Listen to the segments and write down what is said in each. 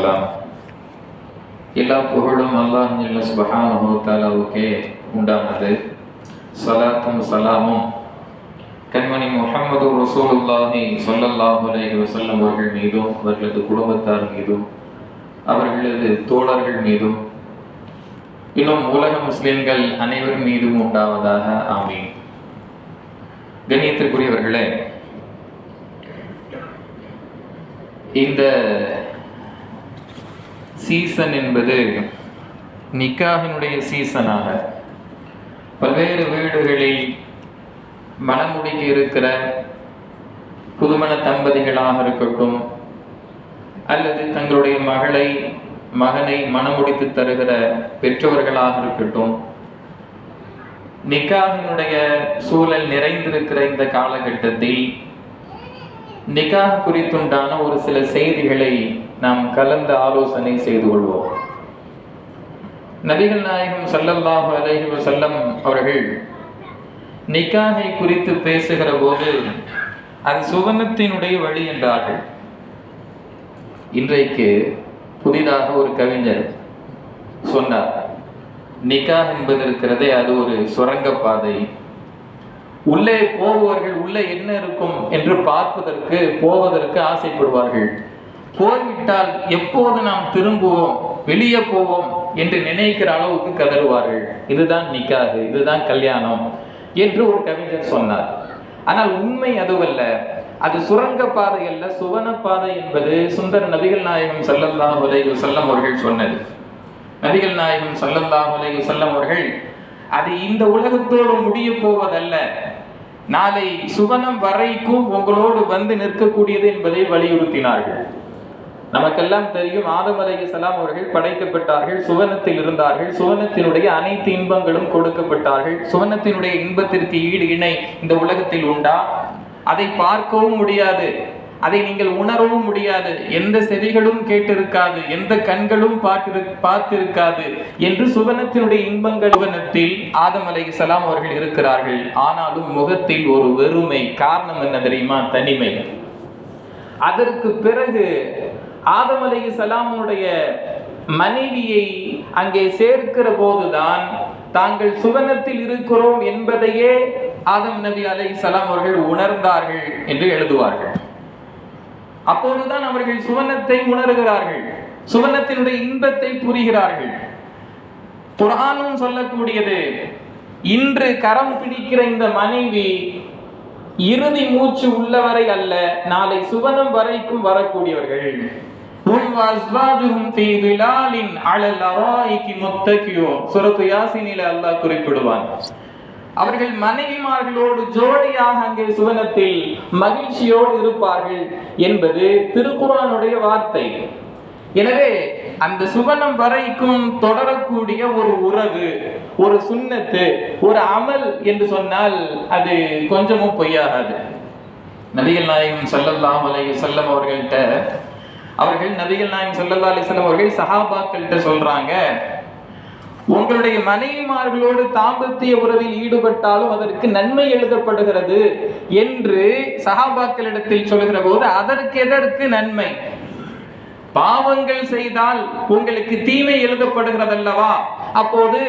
வஸ்ஸலாம். எல்லா புகழும் அல்லாஹ் ஜல்ல சுப்ஹானஹு வ தஆலாவுக்கே உண்டானது. ஸலாத்தும் ஸலாமும் கண்மணி முஹம்மது ரசூலுல்லாஹி ஸல்லல்லாஹு அலைஹி வஸல்லம் அவர்கள் மீதும், அவர்களது குடும்பத்தார் மீதும், அவர்களது தோழர்கள் மீதும், இன்னும் உலக முஸ்லிம்கள் அனைவர் மீதும் உண்டாவதாக. ஆமீன். கண்ணியத்திற்குரியவர்களே, இந்த சீசன் என்பது நிக்காஹினுடைய சீசனாக பல்வேறு வீடுகளில் மணமுடிக்க இருக்கிற புதுமண தம்பதிகளாக இருக்கட்டும், அல்லது தங்களுடைய மகனை மணமுடித்து தருகிற பெற்றோர்களாக இருக்கட்டும், நிக்காஹினுடைய சூழல் நிறைந்திருக்கிற இந்த காலகட்டத்தில் நிக்காஹ் குறித்துண்டான ஒரு சில செய்திகளை நாம் கலந்து ஆலோசனை செய்து கொள்வோம். நபிகள் நாயகம் ஸல்லல்லாஹு அலைஹி வஸல்லம் அவர்கள் நிக்காஹை குறித்து பேசுகிற போது அது சுவனத்தினுடைய வழி என்றார்கள். இன்றைக்கு புதிதாக ஒரு கவிஞர் சொன்னார், நிக்காஹ் என்பது இருக்கிறதே அது ஒரு சுரங்கப்பாதை. உள்ளே போபவர்கள் உள்ளே என்ன இருக்கும் என்று போவதற்கு ஆசைப்படுவார்கள். போய்விட்டால் எப்போது நாம் திரும்புவோம், வெளியே போவோம் என்று நினைக்கிற அளவுக்கு கதறுவார்கள். இதுதான் நிக்காஹ், இதுதான் கல்யாணம் என்று ஒரு கவிஞர் சொன்னார். ஆனால் உண்மை அதுவல்ல. அது சுரங்கப்பாதை அல்ல, சுவனப்பாதை என்பது சுந்தர நபிகள் நாயகம் ஸல்லல்லாஹு அலைஹி வஸல்லம் அவர்கள் சொன்னது. நபிகள் நாயகம் ஸல்லல்லாஹு அலைஹி வஸல்லம் அவர்கள் அது இந்த உலகத்தோடு முடிய போவதல்ல, நாளை சுவனம் வரைக்கும் உங்களோடு வந்து நிற்கக்கூடியது என்பதை வலியுறுத்தினார்கள். நமக்கெல்லாம் தெரியும், ஆதம் அலைஹிஸ்ஸலாம் அவர்கள் படைக்கப்பட்டார்கள், சுவனத்தில் இருந்தார்கள், சுவனத்தினுடைய அனைத்து இன்பங்களும் கொடுக்கப்பட்டார்கள். சுவனத்தினுடைய இன்பத்திற்கு ஈடு இணை இந்த உலகத்தில் உண்டா? அதை பார்க்கவும் முடியாது, அதை நீங்கள் உணரவும் முடியாது, எந்த செவிகளும் கேட்டிருக்காது, எந்த கண்களும் பார்த்திருக்காது என்று சுவனத்தினுடைய இன்பங்கள் சுவனத்தில் ஆதம் அலைஹிஸ்ஸலாம் அவர்கள் இருக்கிறார்கள். ஆனாலும் முகத்தில் ஒரு வெறுமை. காரணம் என்ன தெரியுமா? தனிமை. அதற்கு பிறகு ஆதம் அலைஹிஸ்ஸலாமுடைய மனைவியை அங்கே சேர்க்கிற போதுதான் தாங்கள் சுவனத்தில் இருக்கிறோம் என்பதையே ஆதம் நபி அலைஹிஸ்ஸலாம் அவர்கள் உணர்ந்தார்கள் என்று எழுதுவார்கள். அப்போதுதான் அவர்கள் சுவனத்தை உணர்கிறார்கள், சுவனத்தினுடைய இன்பத்தை புரிகிறார்கள். குர்ஆனும் சொல்லக்கூடியது, இன்று கரம் பிடிக்கிற இந்த மனைவி இறுதி மூச்சு உள்ளவரை அல்ல, நாளை சுவனம் வரைக்கும் வரக்கூடியவர்கள். சூரத்து யாசீனில் அல்லாஹ் குறிப்பிடுவான். அவர்கள் மனைவிமார்களோடு ஜோடியாக அங்கே சுவனத்தில் மகிழ்ச்சியோடு இருப்பார்கள் என்பது திருக்குர்ஆனுடைய வார்த்தை. எனவே அந்த சுவனம் வரைக்கும் தொடரக்கூடிய ஒரு உறவு, ஒரு சுன்னத்து, ஒரு அமல் என்று சொன்னால் அது கொஞ்சமும் பொய்யாகாது. நபிகள் நாயகம் ஸல்லல்லாஹு அலைஹி வஸல்லம் நபிகள் நாயகம் ஸல்லல்லாஹு அலைஹி வஸல்லம் அவர்கள் சஹாபாக்கள்கிட்ட சொல்றாங்க, உங்களுடைய மனைவிமார்களோடு தாம்பத்திய உறவில் ஈடுபட்டாலும் அதற்கு நன்மை எழுதப்படுகிறது என்று சஹாபாக்களிடத்தில் சொல்கிற போது, அதற்கு எதற்கு நன்மை? பாவங்கள் செய்தால் உங்களுக்கு தீமை எழுதப்படுகிறது அல்லவா? அப்போது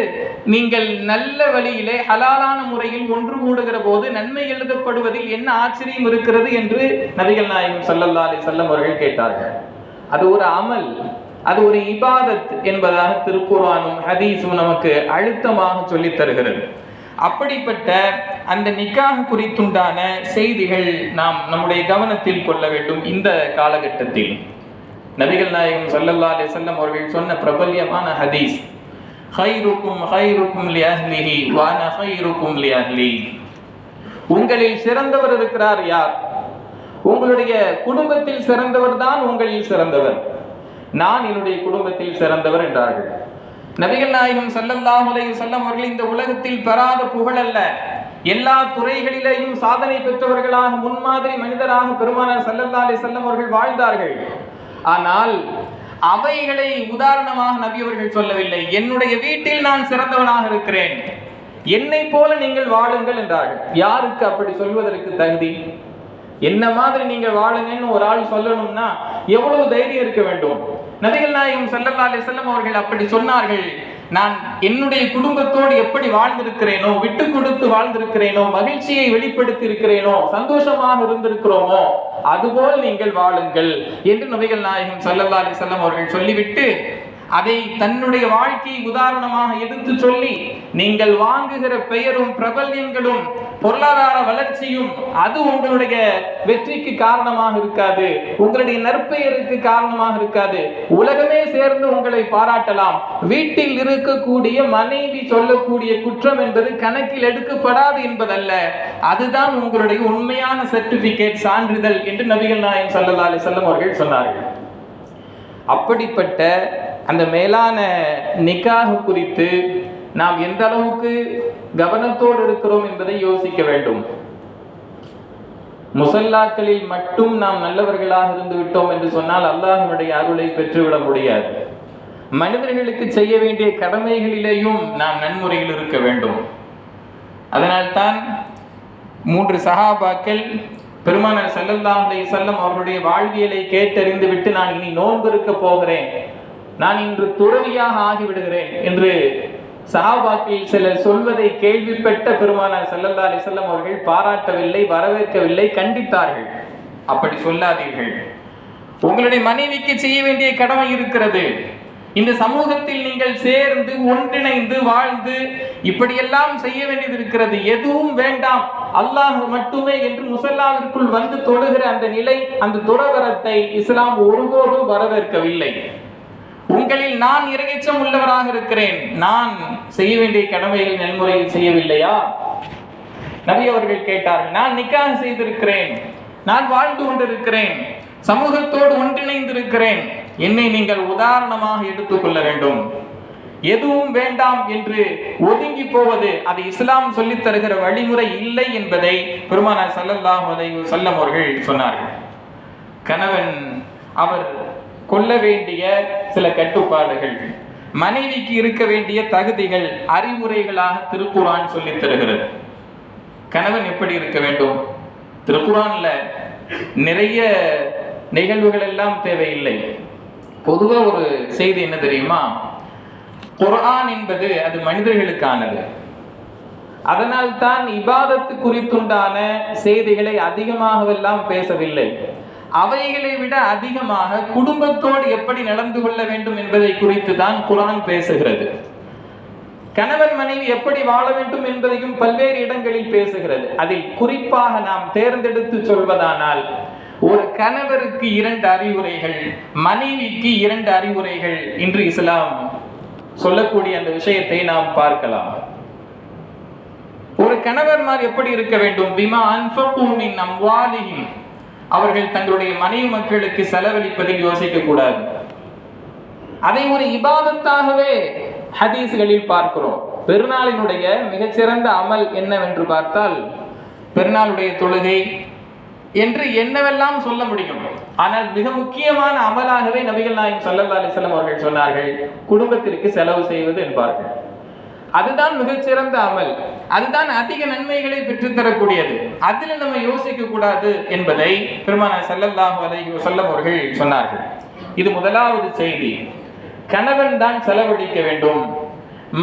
நீங்கள் நல்ல வழியிலே ஹலாலான முறையில் ஒன்று கூடுகிற போது நன்மை எழுதப்படுவதில் என்ன ஆச்சரியம் இருக்கிறது என்று நபிகள் நாயகம் ஸல்லல்லாஹு அலைஹி வஸல்லம் அவர்கள் கேட்டார்கள். அது ஒரு அமல், அது ஒரு இபாதத் என்பதாக திருக்குர்ஆனும் ஹதீஸும் நமக்கு அழுத்தமாக சொல்லித் தருகிறது. அப்படிப்பட்ட அந்த நிக்காஹ் குறித்துண்டான செய்திகள் நாம் நம்முடைய கவனத்தில் கொள்ள வேண்டும். இந்த காலகட்டத்தில் நபிகள் நாயகம் ஸல்லல்லாஹு அலைஹி வஸல்லம் அவர்கள் சொன்ன பிரபல்யமான ஹதீஸ், கைருக்கும் கைருக்கும் லிஅஹ்லிஹி வ அன கைருக்கும் லிஅஹ்லி. உங்களில் சிறந்தவர் இருக்கிறார் யார்? உங்களுடைய குடும்பத்தில் சிறந்தவர் தான் உங்களில் சிறந்தவர், நான் என்னுடைய குடும்பத்தில் சிறந்தவர் என்றார்கள். நபிகள் நாயகம் ஸல்லல்லாஹு அலைஹி வஸல்லம் அவர்கள் இந்த உலகத்தில் பெறாத புகழ் அல்ல, எல்லா துறைகளிலேயும் சாதனை பெற்றவர்களாக முன்மாதிரி மனிதராக பெருமானார் ஸல்லல்லாஹு அலைஹி வஸல்லம் அவர்கள் வாழ்ந்தார்கள். ஆனால் அவைகளை உதாரணமாக நபி அவர்கள் சொல்லவில்லை. என்னுடைய வீட்டில் நான் சிறந்தவனாக இருக்கிறேன், என்னை போல நீங்கள் வாழுங்கள் என்றார்கள். யாருக்கு அப்படி சொல்வதற்கு தகுதி? என்ன மாதிரி நீங்கள் வாழுங்கன்னு ஒரு ஆள் சொல்லணும்னா எவ்வளவு தைரியம் இருக்க வேண்டும்? நபிகள் நாயகம் ஸல்லல்லாஹு அலைஹி வஸல்லம் அவர்கள் அப்படி சொன்னார்கள். நான் என்னுடைய குடும்பத்தோடு எப்படி வாழ்ந்திருக்கிறேனோ, விட்டு கொடுத்து வாழ்ந்திருக்கிறேனோ, மகிழ்ச்சியை வெளிப்படுத்தி இருக்கிறேனோ, சந்தோஷமாக இருந்திருக்கிறோமோ, அதுபோல் நீங்கள் வாழுங்கள் என்று நபிகள் நாயகம் ஸல்லல்லாஹு அலைஹி வஸல்லம் அவர்கள் சொல்லிவிட்டு அதை தன்னுடைய வாழ்க்கையை உதாரணமாக எடுத்து சொல்லி, நீங்கள் வாங்குகிற பெயரும் பிரபல்யங்களும் பொருளாதார வளர்ச்சியும் அது உங்களுடைய வெற்றிக்கு காரணமாக இருக்காது, உங்களுடைய நற்பெயருக்கு காரணமாக இருக்காது. உலகமே சேர்ந்து உங்களை பாராட்டலாம், வீட்டில் இருக்கக்கூடிய மனைவி சொல்லக்கூடிய குற்றம் என்பது கணக்கில் எடுக்கப்படாது என்பதல்ல, அதுதான் உங்களுடைய உண்மையான சர்டிபிகேட், சான்றிதழ் என்று நபிகள் நாயகம் ஸல்லல்லாஹு அலைஹி வஸல்லம் அவர்கள் சொன்னார்கள். அப்படிப்பட்ட அந்த மேலான நிக்காஹ் குறித்து நாம் எந்த அளவுக்கு கவனத்தோடு இருக்கிறோம் என்பதை யோசிக்க வேண்டும். முசல்லாக்களில் மட்டும் நாம் நல்லவர்களாக இருந்து விட்டோம் என்று சொன்னால் அல்லாஹ்வுடைய அருளை பெற்றுவிட முடியாது. மனிதர்களுக்கு செய்ய வேண்டிய கடமைகளிலேயும் நாம் நன்முறையில் இருக்க வேண்டும். அதனால்தான் 3 சஹாபாக்கள் பெருமானார் ஸல்லல்லாஹு அலைஹி வஸல்லம் அவர்களுடைய வாழ்வியலை கேட்டறிந்து விட்டு, நான் இனி நோன்பு இருக்க போகிறேன், நான் இன்று துறவியாக ஆகிவிடுகிறேன் என்று சஹாபாக்களில் சிலர் சொல்வதை கேள்விப்பட்ட பெருமானார் ஸல்லல்லாஹு அலைஹி வஸல்லம் அவர்கள் பாராட்டவில்லை, வரவேற்கவில்லை, கண்டித்தார்கள். அப்படி சொல்லாதீர்கள். உங்களுடைய மனைவிக்கு செய்ய வேண்டிய கடமை இருக்கிறது. இந்த சமூகத்தில் நீங்கள் சேர்ந்து ஒன்றிணைந்து வாழ்ந்து இப்படியெல்லாம் செய்ய வேண்டியது இருக்கிறது. எதுவும் வேண்டாம், அல்லாஹ் மட்டுமே என்று முசல்லாவிற்குள் வந்து தொழுகிற அந்த நிலை, அந்த துறவரத்தை இஸ்லாம் ஒருபோதும் வரவேற்கவில்லை. உங்களில் நான் இரையச்சம் உள்ளவராக இருக்கிறேன், நான் செய்ய வேண்டிய கடமைகள் நெல்முறையில் செய்யவில்லையா? நபி அவர்கள் கேட்டார்கள். நான் நிக்காஹ் செய்திருக்கிறேன், நான் வாழ்ந்து கொண்டிருக்கிறேன், சமூகத்தோடு ஒன்றிணைந்திருக்கிறேன், என்னை நீங்கள் உதாரணமாக எடுத்துக்கொள்ள வேண்டும். எதுவும் வேண்டாம் என்று ஒதுங்கி போவது அது இஸ்லாம் சொல்லித் தருகிற வழிமுறை இல்லை என்பதை பெருமானார் ஸல்லல்லாஹு அலைஹி வஸல்லம் அவர்கள் சொன்னார்கள். கணவன் அவர் கொள்ள வேண்டிய சில கட்டுப்பாடுகள், மனைவிக்கு இருக்க வேண்டிய தகுதிகள், அறிவுரைகளாக திருக்குர்ஆன் சொல்லித் தருகிறது. கணவன் எப்படி இருக்க வேண்டும்? திருக்குர்ஆன்ல நிறைய நிகழ்வுகள் எல்லாம் தேவையில்லை. பொதுவா ஒரு செய்தி என்ன தெரியுமா? குர்ஆன் என்பது அது மனிதர்களுக்கானது. அதனால் தான் இபாதத்து குறித்துண்டான செய்திகளை அதிகமாகவெல்லாம் பேசவில்லை. அவைகளை விட அதிகமாக குடும்பத்தோடு எப்படி நடந்து கொள்ள வேண்டும் என்பதை குறித்து தான் குர்ஆன் பேசுகிறது. கணவன் மனைவி எப்படி வாழ வேண்டும் என்பதையும் பல்வேறு இடங்களில் பேசுகிறது. அதில் குறிப்பாக நாம் தேர்ந்தெடுத்து சொல்வதானால், ஒரு கணவருக்கு 2 அறிவுரைகள், மனைவிக்கு 2 அறிவுரைகள் இன்று இஸ்லாம் சொல்லக்கூடிய அந்த விஷயத்தை நாம் பார்க்கலாம். ஒரு கணவன்மார் எப்படி இருக்க வேண்டும்? பிமா அன்ஃபகு மின் அம்வாலிஹிம், அவர்கள் தங்களுடைய மனைவி மக்களுக்கு செலவழிப்பதில் யோசிக்க கூடாது. அதை ஒரு இபாதத்தாகவே ஹதீஸ்களில் பார்க்கிறோம். பெருநாளினுடைய மிகச்சிறந்த அமல் என்னவென்று பார்த்தால், பெருநாளுடைய தொழுகை என்று என்னவெல்லாம் சொல்ல முடியும். ஆனால் மிக முக்கியமான அமலாகவே நபிகள் நாயகம் ஸல்லல்லாஹு அலைஹி வஸல்லம் அவர்கள் சொன்னார்கள், குடும்பத்திற்கு செலவு செய்வது என்பார்கள். அதுதான் மிகச்சிறந்த அமல், அதுதான் அதிக நன்மைகளை பெற்றுத்தரக்கூடியது. அதில் நம்ம யோசிக்க கூடாது என்பதை பெருமானார் ஸல்லல்லாஹு அலைஹி வஸல்லம் அவர்கள் சொன்னார்கள். இது முதலாவது செய்தி. கணவன் தான் செலவழிக்க வேண்டும்,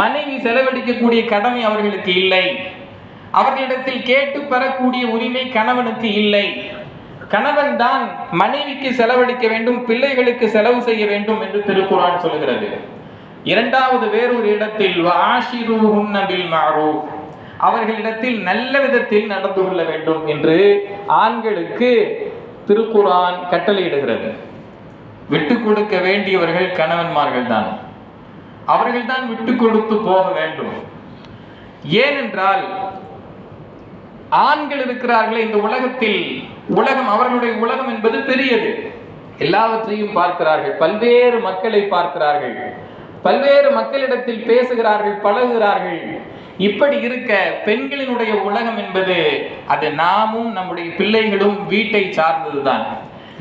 மனைவி செலவழிக்கக்கூடிய கடமை அவர்களுக்கு இல்லை. அவர்களிடத்தில் கேட்டு பெறக்கூடிய உரிமை கணவனுக்கு இல்லை. கணவன் தான் மனைவிக்கு செலவழிக்க வேண்டும், பிள்ளைகளுக்கு செலவு செய்ய வேண்டும் என்று திருக்குர்ஆன் சொல்கிறது. இரண்டாவது வேறொரு இடத்தில் வஆஷிரூஹுன்ன பில் மஅரூஃப், அவர்களிடத்தில் நல்ல விதத்தில் நடந்து கொள்ள வேண்டும் என்று ஆண்களுக்கு திருக்குர்ஆன் கட்டளையிடுகிறது. விட்டு கொடுக்க வேண்டியவர்கள் கணவன்மார்கள் தான், அவர்கள் தான் விட்டு கொடுத்து போக வேண்டும். ஏனென்றால் ஆண்கள் இருக்கிறார்களே இந்த உலகத்தில், உலகம் அவர்களுடைய உலகம் என்பது பெரியது. எல்லாவற்றையும் பார்க்கிறார்கள், பல்வேறு மக்களை பார்க்கிறார்கள், பல்வேறு மக்களிடத்தில் பேசுகிறார்கள், பழகுகிறார்கள். இப்படி இருக்க பெண்களினுடைய உலகம் என்பது அது நாமும் நம்முடைய பிள்ளைகளும் வீட்டை சார்ந்ததுதான்.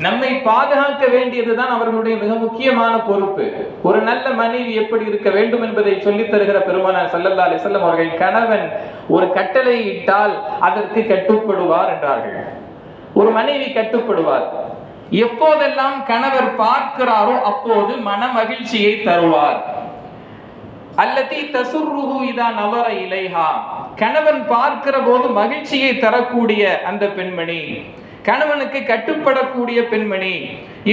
நம்மை பாதுகாக்க வேண்டியதுதான் அவர்களுடைய மிக முக்கியமான பொறுப்பு. ஒரு நல்ல மனைவி எப்படி இருக்க வேண்டும் என்பதை சொல்லித் தருகிற பெருமானார் ஸல்லல்லாஹு அலைஹி வஸல்லம் அவர்கள், கணவன் ஒரு கட்டளை இட்டால் அதற்கு கட்டுப்படுவார் என்றார்கள். ஒரு மனைவி கட்டுப்படுவார். எப்போதெல்லாம் கணவர் பார்க்கிறாரோ அப்போது மன மகிழ்ச்சியை தருவார். அல்லதி தசுர்ருஹு இதா நவர இலைஹா, கணவன் பார்க்கிற போது மகிழ்ச்சியை தரக்கூடிய அந்த பெண்மணி, கணவனுக்கு கட்டுப்படக்கூடிய பெண்மணி,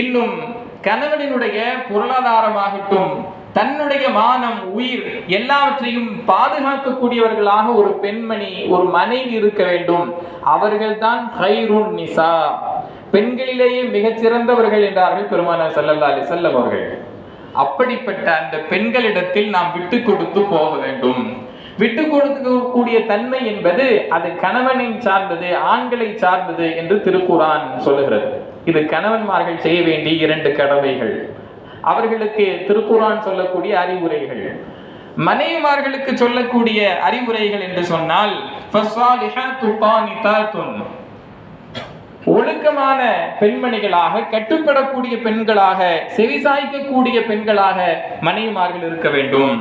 இன்னும் கணவனினுடைய பொருளாதாரமாகட்டும், தன்னுடைய மானம், உயிர் எல்லாவற்றையும் பாதுகாக்கக்கூடியவர்களாக ஒரு பெண்மணி, ஒரு மனைவி இருக்க வேண்டும். அவர்கள்தான் ஹைருன் நிசா, பெண்களிலேயே மிகச் சிறந்தவர்கள் என்றார்கள் பெருமானார் ஸல்லல்லாஹு அலைஹி வஸல்லம் அவர்கள். அப்படிப்பட்ட அந்த பெண்களிடத்தில் நாம் விட்டு கொடுத்து போக வேண்டும். விட்டு கொடுக்கக்கூடிய தன்மை என்பது அது கணவனை சார்ந்தது, ஆண்களை சார்ந்தது என்று திருக்குர்ஆன் சொல்லுகிறது. இது கணவன்மார்கள் செய்ய வேண்டிய 2 கடமைகள், அவர்களுக்கு திருக்குர்ஆன் சொல்லக்கூடிய அறிவுரைகள். மனைவிமார்களுக்கு சொல்லக்கூடிய அறிவுரைகள் என்று சொன்னால், ஃபஸ்ஸாலிஹாத்து கானிதாத்துன், ஒழுக்கமான பெண்மணிகளாக, கட்டுப்படக்கூடிய பெண்களாக, செவிசாய்க்கக்கூடிய பெண்களாக மனைவிமார்கள் இருக்க வேண்டும்.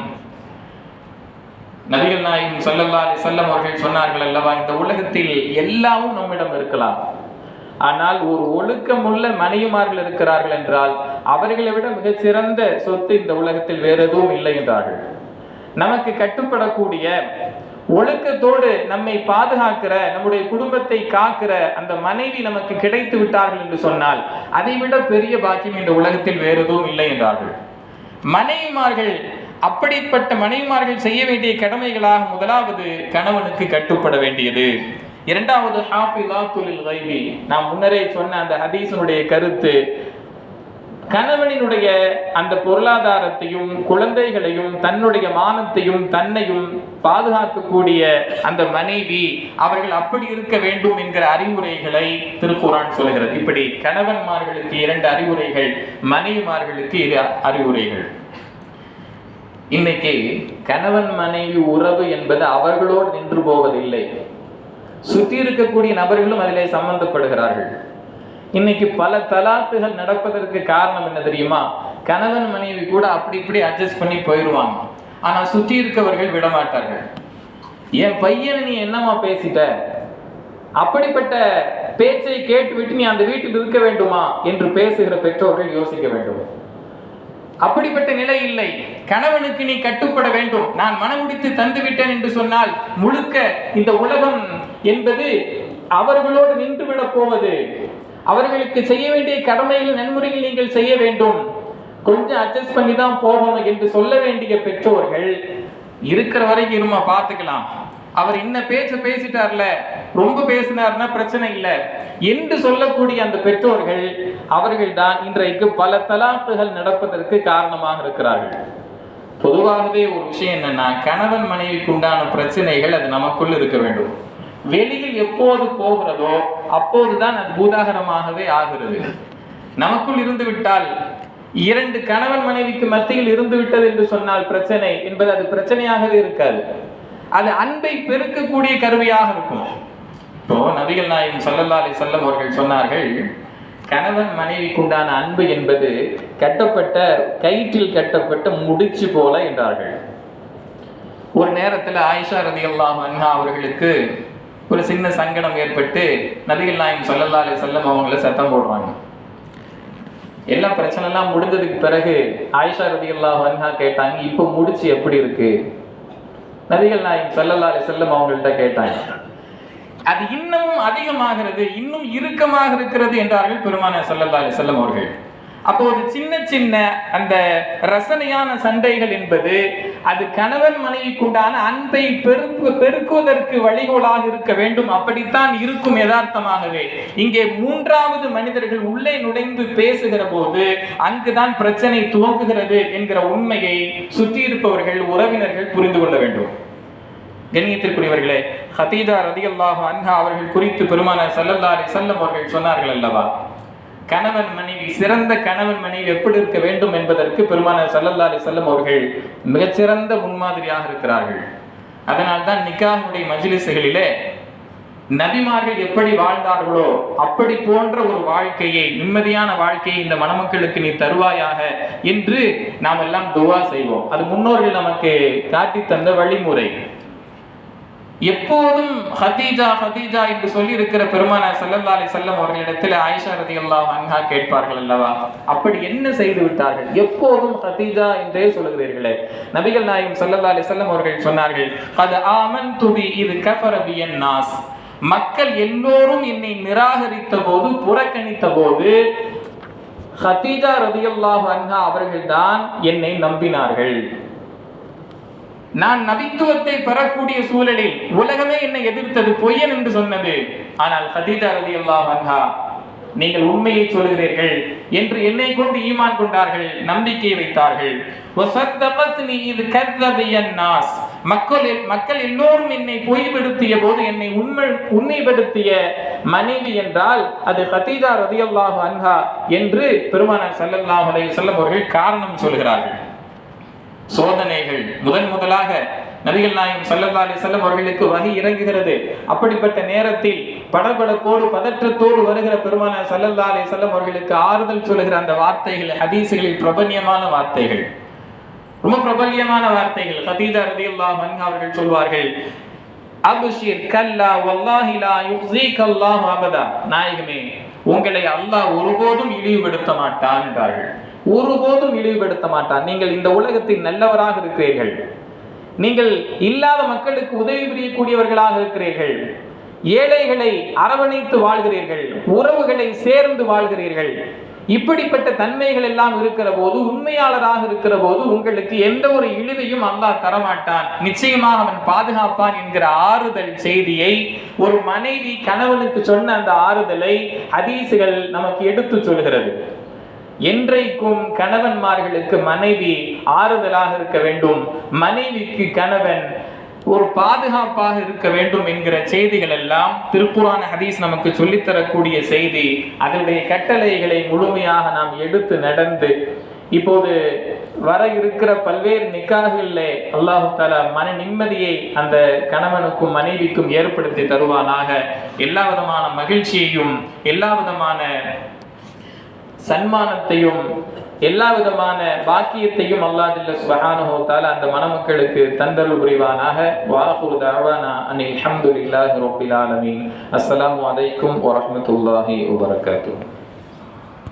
நபிகள் நாயகம் ஸல்லல்லாஹு அலைஹி வஸல்லம் அவர்கள் சொன்னார்கள் அல்லவா, இந்த உலகத்தில் எல்லாமும் நம்மிடம் இருக்கலாம், ஆனால் ஒரு ஒழுக்கமுள்ள மனைவிமார்கள் இருக்கிறார்கள் என்றால் அவர்களை விட மிகச் சிறந்த சொத்து இந்த உலகத்தில் வேற எதுவும் இல்லை என்றார்கள். நமக்கு கட்டுப்படக்கூடிய, ஒழுக்கத்தோடு நம்மை பாதுகாக்கிற, நம்முடைய குடும்பத்தை காக்கிற அந்த மனைவி நமக்கு கிடைத்து விட்டார்கள் என்று சொன்னால் அதைவிட பெரிய பாக்கியம் இந்த உலகத்தில் வேறு எதுவும் இல்லை என்றார்கள். மனைவிமார்கள், அப்படிப்பட்ட மனைவிமார்கள் செய்ய வேண்டிய கடமைகளாக முதலாவது கணவனுக்கு கட்டுப்பட வேண்டியது. இரண்டாவது ஹாஃபிலாத்துல் கைபி, நாம் முன்னரே சொன்ன அந்த ஹதீஸினுடைய கருத்து, கணவனினுடைய அந்த பொருளாதாரத்தையும் குழந்தைகளையும் தன்னுடைய மானத்தையும் தன்னையும் பாதுகாக்கக்கூடிய அந்த மனைவி, அவர்கள் அப்படி இருக்க வேண்டும் என்கிற அறிவுரைகளை திருக்குர்ஆன் சொல்கிறது. இப்படி கணவன்மார்களுக்கு 2 அறிவுரைகள், மனைவிமார்களுக்கு 2 அறிவுரைகள். இன்னைக்கு கணவன் மனைவி உறவு என்பது அவர்களோடு நின்று போவதில்லை, சுற்றி இருக்கக்கூடிய நபர்களும் அதிலே சம்பந்தப்படுகிறார்கள். இன்னைக்கு பல தலாக்குகள் நடப்பதற்கு காரணம் என்ன தெரியுமா? கணவன் மனைவி கூட அப்படி இப்படி அட்ஜஸ்ட் பண்ணி போயிடுவாங்க, ஆனா சுற்றி இருக்கவர்கள் விடமாட்டார்கள். என் பையனை நீ என்னமா பேசிட்ட, அப்படிப்பட்ட பேச்சை கேட்டுவிட்டு நீ அந்த வீட்டில் இருக்க வேண்டுமா என்று பேசுகிற பெற்றோர்கள் யோசிக்க வேண்டும். அப்படிப்பட்ட நிலை இல்லை. கணவனுக்கு நீ கட்டுப்பட வேண்டும். நான் மனமுடித்து தந்து விட்டேன் என்று சொன்னால் முழுக்க இந்த உலகம் என்பது அவர்களோடு நின்றுவிடப் போவது. அவர்களுக்கு செய்ய வேண்டிய கடமைகள், நன்முறையில் நீங்கள் செய்ய வேண்டும், கொஞ்சம் அட்ஜஸ்ட் பண்ணி தான் போகணும் என்று சொல்ல வேண்டிய பெற்றோர்கள், இருக்கிற வரைக்கும் இருமா பார்த்துக்கலாம், அவர் இன்ன பேச்ச பேசிட்டார்ல, ரொம்ப பேசினார்னா பிரச்சனை இல்லை என்று சொல்லக்கூடிய அந்த பெற்றோர்கள், அவர்கள் தான் இன்றைக்கு பல தலாக்குகள் நடப்பதற்கு காரணமாக இருக்கிறார்கள். பொதுவாகவே ஒரு விஷயம் என்னன்னா, கணவன் மனைவிக்கு உண்டான பிரச்சனைகள் அது நமக்குள் இருக்க வேண்டும். வெளியில் எப்போது போகிறதோ அப்போதுதான் அது பூதாகரமாகவே ஆகிறது. நமக்குள் இருந்து விட்டால், 2 கணவன் மனைவிக்கு மத்தியில் இருந்து விட்டது என்று சொன்னால் பிரச்சனை என்பது அது பிரச்சனையாகவே இருக்காது, அது அன்பை பெருக்கக்கூடிய கருவியாக இருக்கும். இப்போ நபிகள் நாயகம் ஸல்லல்லாஹு அலைஹி வஸல்லம் அவர்கள் சொன்னார்கள், கணவன் மனைவிக்குண்டான அன்பு என்பது கட்டப்பட்ட, கயிற்றில் கட்டப்பட்ட முடிச்சு போல என்றார்கள். ஒரு நேரத்தில் ஆயிஷா ரலியல்லாஹு அன்ஹா அவர்களுக்கு ஒரு சின்ன சங்கடம் ஏற்பட்டு நபிகள் நாயகம் ஸல்லல்லாஹு அலைஹி வஸல்லம் அவங்கள சத்தம் போடுறாங்க. எல்லா பிரச்சனைலாம் முடிஞ்சதுக்கு பிறகு ஆயிஷா ரலியல்லாஹு அன்ஹா கேட்டாங்க, இப்போ முடிச்சு எப்படி இருக்கு? நபிகள் நாயகம் ஸல்லல்லாஹு அலைஹி வஸல்லம் அவங்கள்ட்ட கேட்டாங்க. அது இன்னமும் அதிகமாகிறது, இன்னும் இறுக்கமாக இருக்கிறது என்றார்கள் பெருமானார் ஸல்லல்லாஹு அலைஹி வஸல்லம் அவர்கள். அப்போ ஒரு சின்ன சின்ன அந்த ரசனையான சண்டைகள் என்பது அது கணவன் மனைவிக்குண்டான அன்பை பெருக்குவதற்கு வழிகோலாக இருக்க வேண்டும். அப்படித்தான் இருக்கும் யதார்த்தமாகவே. இங்கே 3வது மனிதர்கள் உள்ளே நுழைந்து பேசுகிற போது அங்குதான் பிரச்சனை துவங்குகிறது என்கிற உண்மையை சுற்றி இருப்பவர்கள், உறவினர்கள் புரிந்து கொள்ள வேண்டும். கண்ணியத்திற்குரியவர்களே, ஹதீஜா ரலியல்லாஹு அன்ஹா அவர்கள் குறித்து பெருமானார் ஸல்லல்லாஹு அலைஹி வஸல்லம் அவர்கள் சொன்னார்கள் அல்லவா, கணவன் மனைவி, சிறந்த கணவன் மனைவி எப்படி இருக்க வேண்டும் என்பதற்கு பெருமானார் ஸல்லல்லாஹு அலைஹி வஸல்லம் அவர்கள் மிகச்சிறந்த முன்மாதிரியாக இருக்கிறார்கள். அதனால்தான் நிக்காஹுடைய மஜ்லிஸ்களிலே நபிமார்கள் எப்படி வாழ்ந்தார்களோ அப்படி போன்ற ஒரு வாழ்க்கையை, நிம்மதியான வாழ்க்கையை இந்த மணமக்களுக்கு நீ தருவாயாக என்று நாம் எல்லாம் துஆ செய்வோம். அது முன்னோர்கள் நமக்கு காட்டி தந்த வழிமுறை. எப்போதும் ஹதீஜா ஹதீஜா என்று சொல்லி இருக்கிற பெருமானார் ஸல்லல்லாஹு அலைஹி வஸல்லம் அவர்களிடத்தில் ஆயிஷா ரலியல்லாஹு அன்ஹா கேட்பார்கள் அல்லவா, அப்படி என்ன செய்து விட்டார்கள், எப்போதும் ஹதீஜா என்றே சொல்கிறீர்களே? நபிகள் நாயகம் ஸல்லல்லாஹு அலைஹி வஸல்லம் அவர்கள் சொன்னார்கள், கத் ஆமன்து பி இத் கஃபர பியன் நாஸ், மக்கள் எல்லோரும் என்னை நிராகரித்த போது, புறக்கணித்த போது ஹதீஜா ரலியல்லாஹு அன்ஹா அவர்கள்தான் என்னை நம்பினார்கள். நான் நபித்துவத்தை பெறக்கூடிய சூழலில் உலகமே என்னை எதிர்த்தது, பொய்யன் என்று சொன்னது. ஆனால் ஹதீஜா ரலியல்லாஹு அன்ஹா நீங்கள் உண்மையை சொல்கிறீர்கள் என்று என்னை கொண்டு ஈமான் கொண்டார்கள், நம்பிக்கை வைத்தார்கள். வஸத்தகத்னி இத் கذبயன் நாஸ், மக்கள் எல்லோரும் என்னை பொய்படுத்திய போது என்னை உண்மைப்படுத்திய மனைவி என்றால் அது ஹதீஜா ரலியல்லாஹு அன்ஹா என்று பெருமானார் ஸல்லல்லாஹு அலைஹி வஸல்லம் அவர்கள் காரணம் சொல்கிறார்கள். சோதனைகள் முதலாக நபிகள் நாயகம் ஸல்லல்லாஹு அலைஹி வஸல்லம் அவர்களுக்கு வஹி இறங்குகிறது. அப்படிப்பட்ட நேரத்தில் படபடப்போடு பதற்றத்தோடு வருகிற பெருமானார் ஸல்லல்லாஹு அலைஹி வஸல்லம் அவர்களுக்கு ஆறுதல் சொல்லுகிற அந்த வார்த்தைகள் ஹதீஸ்களில் பிரபல்யமான வார்த்தைகள், ரொம்ப பிரபல்யமான வார்த்தைகள். ஹதீஜா ரலியல்லாஹு அன்ஹா அவர்கள் சொல்வார்கள், அப்ஷிர் கல்லா வல்லாஹி லா யுக்ஸீக அல்லாஹு அபதா, நாயகமே உங்களை அல்லாஹ் ஒருபோதும் இழிவுபடுத்த மாட்டான் என்றார்கள். ஒருபோதும் இழிவுபடுத்த மாட்டான். நீங்கள் இந்த உலகத்தில் நல்லவராக இருக்கிறீர்கள், நீங்கள் இல்லாத மக்களுக்கு உதவி புரியக்கூடியவர்களாக இருக்கிறீர்கள், ஏழைகளை அரவணைத்து வாழ்கிறீர்கள், உறவுகளை சேர்ந்து வாழ்கிறீர்கள். இப்படிப்பட்ட தன்மைகள் எல்லாம் இருக்கிற போது, உண்மையாளராக இருக்கிற போது உங்களுக்கு எந்த ஒரு இழிவையும் அல்லாஹ் தரமாட்டான், நிச்சயமாக அவன் பாதுகாப்பான் என்கிற ஆறுதல் செய்தியை ஒரு மனைவி கணவனுக்கு சொன்ன அந்த ஆறுதலை ஹதீசுகள் நமக்கு எடுத்து சொல்கிறது. என்றைக்கும் கணவன்மார்களுக்கு மனைவி ஆறுதலாக இருக்க வேண்டும், மனைவிக்கு கணவன் ஒரு பாதுகாப்பாக இருக்க வேண்டும் என்கிற செய்திகள் எல்லாம் திருக்குர்ஆன் ஹதீஸ் நமக்கு சொல்லித்தரக்கூடிய செய்தி. அதனுடைய கட்டளைகளை முழுமையாக நாம் எடுத்து நடந்து இப்போது வர இருக்கிற பல்வேறு நிக்காஹ்களிலே அல்லாஹ் தஆலா மன நிம்மதியை அந்த கணவனுக்கும் மனைவிக்கும் ஏற்படுத்தி தருவானாக. எல்லா விதமான மகிழ்ச்சியையும், எல்லா விதமான சன்மானத்தையும், எல்லா விதமான பாக்கியத்தையும் அல்லாஹ் ஜல்ல சுப்ஹானஹு வ தஆலா அந்த மணமக்களுக்கு தந்தருள் புரிவானாக. வாஹிரு தஅவானா அனில் ஹம்துலில்லாஹி ரப்பில் ஆலமீன். அஸ்ஸலாமு அலைக்கும் வ ரஹ்மத்துல்லாஹி வ பரகாத்துஹு.